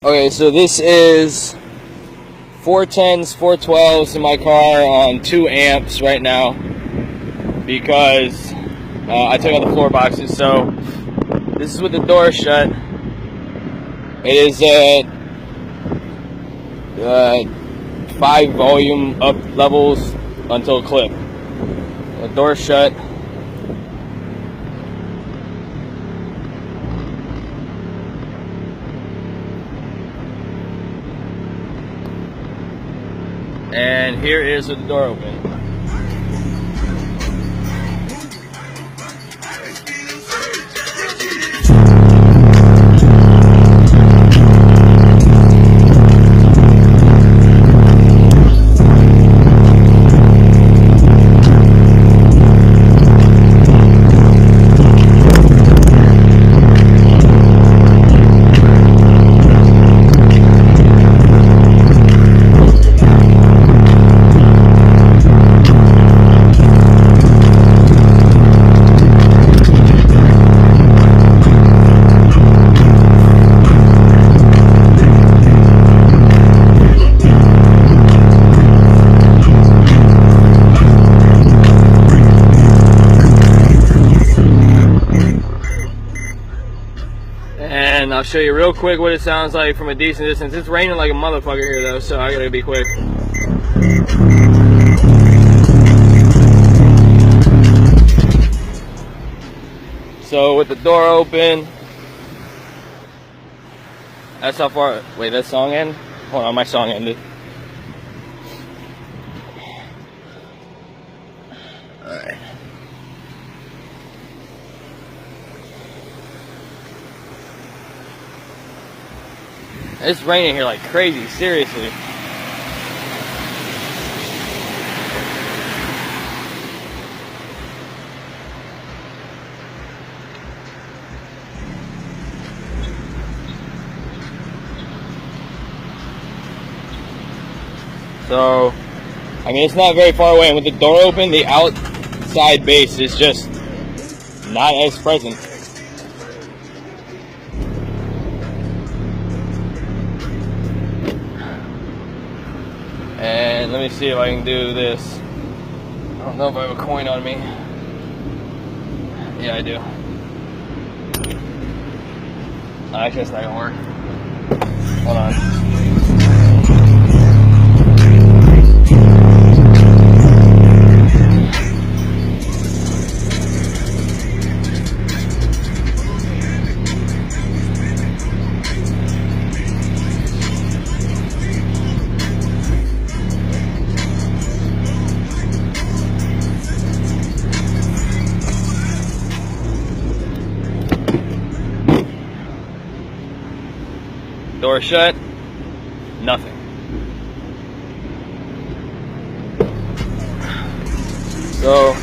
Okay, so this is 410s, 412s in my car on 2 amps right now because I took out the floor boxes. So this is with the door shut. It is at 5 volume up levels until clip. The door shut. And here is with the door open. And I'll show you real quick what it sounds like from a decent distance. It's raining like a motherfucker here though, so I gotta be quick. So with the door open, that's how far. Wait, that song end? Hold on, my song ended. Alright. It's raining here like crazy, seriously. So, I mean, it's not very far away, and with the door open, the outside bass is just not as present. And let me see if I can do this. I don't know if I have a coin on me. Yeah, I do. Actually, it's not gonna work. Hold on. Door shut, nothing. So,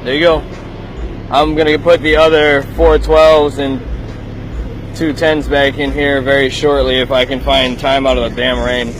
there you go. I'm gonna put the other 412s and 210s back in here very shortly if I can find time out of the damn rain.